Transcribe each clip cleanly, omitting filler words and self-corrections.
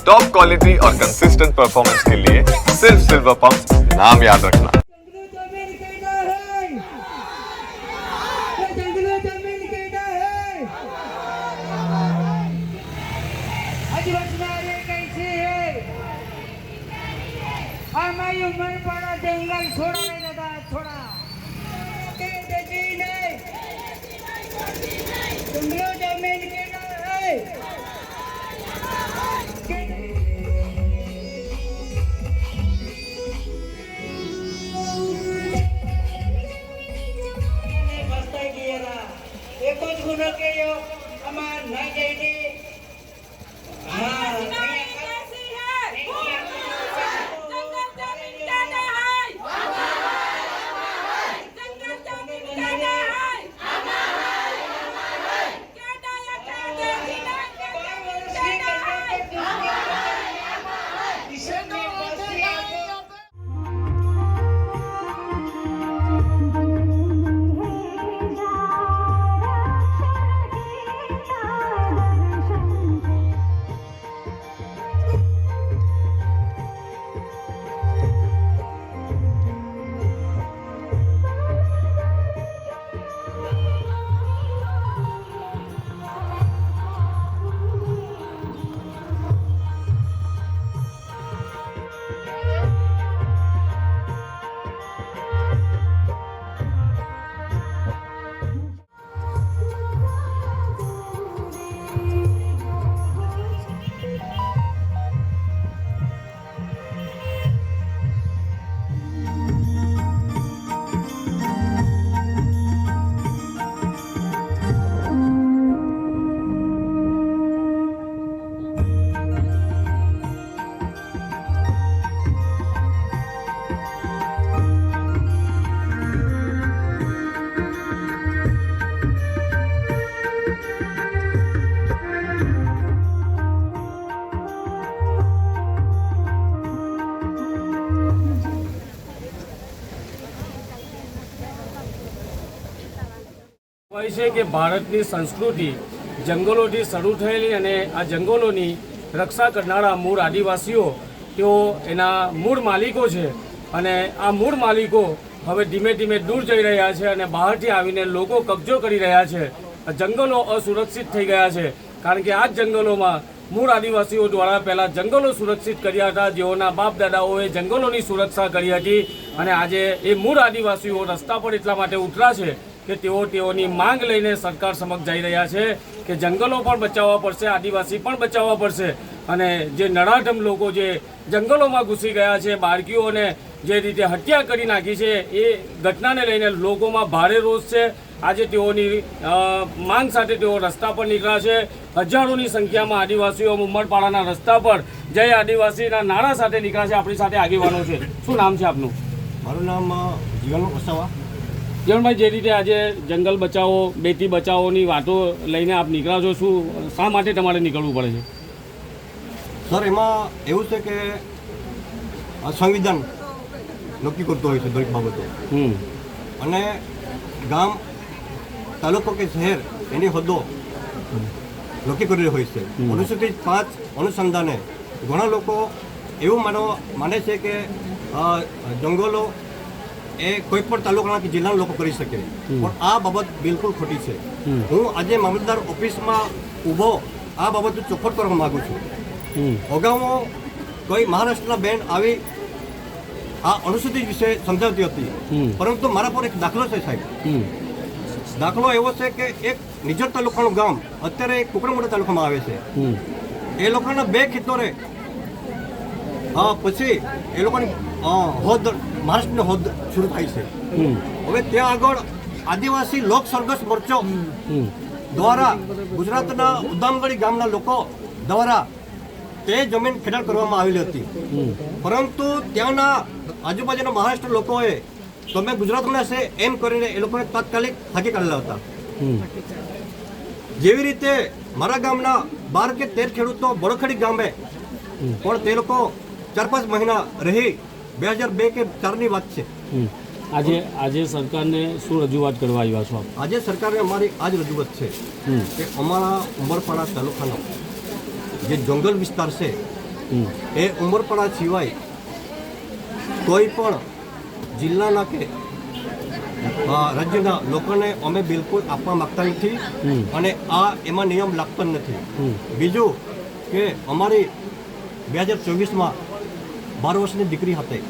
Top quality और consistent performance के लिए सिर्फ सिल्वर पंप नाम याद रखना। उम्र पड़ा जंगल छोड़ा नहीं दादा छोड़ा जंगलों जमीन के एक गुना के यो हमार नहीं जाएगी હોય છે કે ભારતની સંસ્કૃતિ જંગલોથી શરૂ થયેલી અને આ જંગલોની રક્ષા કરનારા મૂળ આદિવાસીઓ તેઓ એના મૂળ માલિકો છે અને આ મૂળ માલિકો હવે ધીમે ધીમે દૂર જઈ રહ્યા છે અને બહારથી આવીને લોકો કબજો કરી રહ્યા છે। જંગલો અસુરક્ષિત થઈ ગયા છે કારણ કે આ જ જંગલોમાં મૂળ આદિવાસીઓ દ્વારા પહેલાં જંગલો સુરક્ષિત કર્યા હતા, જેઓના બાપ દાદાઓએ જંગલોની સુરક્ષા કરી હતી અને આજે એ મૂળ આદિવાસીઓ રસ્તા પર એટલા માટે ઉતરા છે કે તેઓની માંગ લઈને સરકાર સમક્ષ જઈ રહ્યા છે કે જંગલો પણ બચાવવા પડશે, આદિવાસી પણ બચાવવા પડશે અને જે નરાધમ લોકો જે જંગલોમાં ઘૂસી ગયા છે, બાળકીઓને જે રીતે હત્યા કરી નાખી છે, એ ઘટનાને લઈને લોકોમાં ભારે રોષ છે। આજે તેઓની માંગ સાથે તેઓ રસ્તા પર નીકળ્યા છે। હજારોની સંખ્યામાં આદિવાસીઓ ઉમરપાડાના રસ્તા પર જય આદિવાસીના નારા સાથે નીકળ્યા છે। આપણી સાથે આગેવાનો છે। શું નામ છે આપનું? મારું નામ જીવન વસાવા। જીવનભાઈ, જે રીતે આજે જંગલ બચાવો, બેટી બચાવોની વાતો લઈને આપ નીકળ્યા છો, શું શા માટે તમારે નીકળવું પડે છે? સર, એમાં એવું છે કે સંવિધાન નક્કી કરતો હોય છે દરેક બાબતો અને ગામ, તાલુકો કે શહેર એની હદો નક્કી કરેલી હોય છે। અનુસૂચિત 5 અનુસંધાને ઘણા લોકો એવું માને છે કે જંગલો એ કોઈ પણ તાલુકાના કે જિલ્લાના લોકો કરી શકે, પણ આ બાબત બિલકુલ ખોટી છે। હું આજે મામલતદાર ઓફિસમાં ઊભો આ બાબત ચોખવટ કરવા માગું છું। અગાઉ કોઈ મહારાષ્ટ્રના બેન આવી આ અનુસૂચિત વિશે સમજાવતી હતી, પરંતુ મારા પર એક દાખલો છે સાહેબ। દાખલો એવો છે કે એક નિઝર તાલુકાનું ગામ અત્યારે કુકરમોડા તાલુકામાં આવે છે। એ લોકોના 2 ખેતરે પછી એ લોકોની હોદ મહારાષ્ટ્રની હોદ શરૂ થાય છે। હવે ત્યાં આગળ આદિવાસી લોક સંઘર્ષ મોરચો દ્વારા ગુજરાતના ઉદામગઢી ગામના લોકો દ્વારા તે જમીન ખેડાણ કરવામાં આવેલી હતી, પરંતુ ત્યાંના આજુબાજુના મહારાષ્ટ્ર લોકોએ તમે ગુજરાતના છે એમ કરીને એ લોકોને તાત્કાલિક હાકી કાઢેલા હતા। જેવી રીતે મારા ગામના 12 કે 13 ખેડૂતો બળખડી ગામે પણ તે લોકો 4-5 મહિના રહી 2002 કે 4 ની વાત છે। આજે સરકારને શું રજૂઆત કરવા આવ્યા છો? આજે સરકારને અમારી આ જ રજૂઆત છે કે અમારા ઉમરપાડા તાલુકાનો જે જંગલ વિસ્તાર છે એ ઉમરપાડા સિવાય કોઈ પણ જિલ્લાના કે રાજ્યના લોકોને અમે બિલકુલ આપવા માંગતા નથી અને આ એમાં નિયમ લાગતો જ નથી. બીજું કે અમારી 2024માં 12 વર્ષની દીકરી હતી,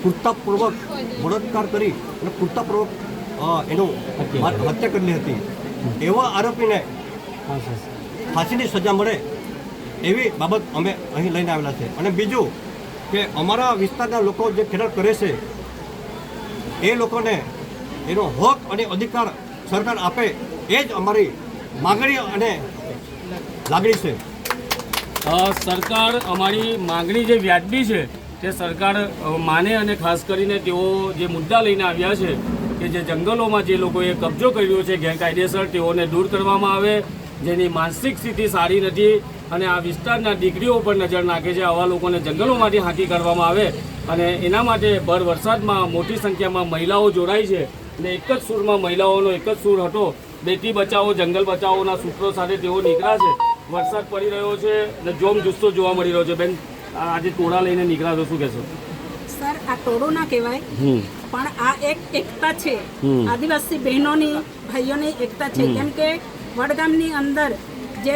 કૃત્યપૂર્વક બળાત્કાર કરી અને કૃત્યપૂર્વક એનું હત્યા કરેલી હતી. એવા આરોપીને ફાંસીની સજા મળે એવી બાબત અમે અહીં લઈને આવેલા છે. અને બીજું કે અમારા વિસ્તારના લોકો જે ખેડાણ કરે છે એ લોકોને એનો હક અને અધિકાર સરકાર આપે એ જ અમારી માગણી અને લાગણી છે. સરકાર અમારી માગણી જે વ્યાજબી છે તે સરકાર માને અને ખાસ કરીને તેઓ જે મુદ્દા લઈને આવ્યા છે કે જે જંગલોમાં જે લોકોએ કબજો કર્યો છે ગેરકાયદેસર તેઓને દૂર કરવામાં આવે, જેની માનસિક સ્થિતિ સારી નથી અને આ વિસ્તારના દીકરીઓ પર નજર નાખે છે, આવા લોકોને જંગલોમાંથી હાંકી કાઢવામાં આવે. અને એના માટે ભર વરસાદમાં મોટી સંખ્યામાં મહિલાઓ જોડાઈ છે અને એક જ સૂરમાં મહિલાઓનો એક જ સૂર હતો, બેટી બચાવો જંગલ બચાવોના સૂત્રો સાથે તેઓ નીકળ્યા છે. વરસાદ પડી રહ્યો છે અને જોમ જુસ્સો જોવા મળી રહ્યો છે. બેન, આજે ટોળા લઈને નીકળ્યા છો, શું કહેશો? સર, આ ટોળું ના કહેવાય, પણ આ એક એકતા છે, આદિવાસી બહેનોની ભાઈઓની એકતા છે. કેમ કે વડગામની અંદર જે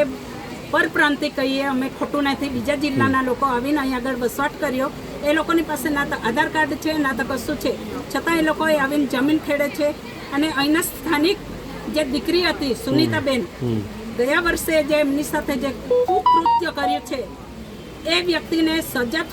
પરપ્રાંતિ કહીએ અમે, ખોટું નથી, બીજા જિલ્લાના લોકો આવીને અહીં આગળ વસવાટ કર્યો, એ લોકોની પાસે ના તો આધાર કાર્ડ છે ના તો કશું છે, છતાં એ લોકોએ આવીને જમીન ખેડે છે. અને અહીંના સ્થાનિક જે દીકરી હતી સુનીતાબેન, ગયા વર્ષે જે એમની સાથે જે કુકૃત્ય કર્યું છે એ વ્યક્તિને સજા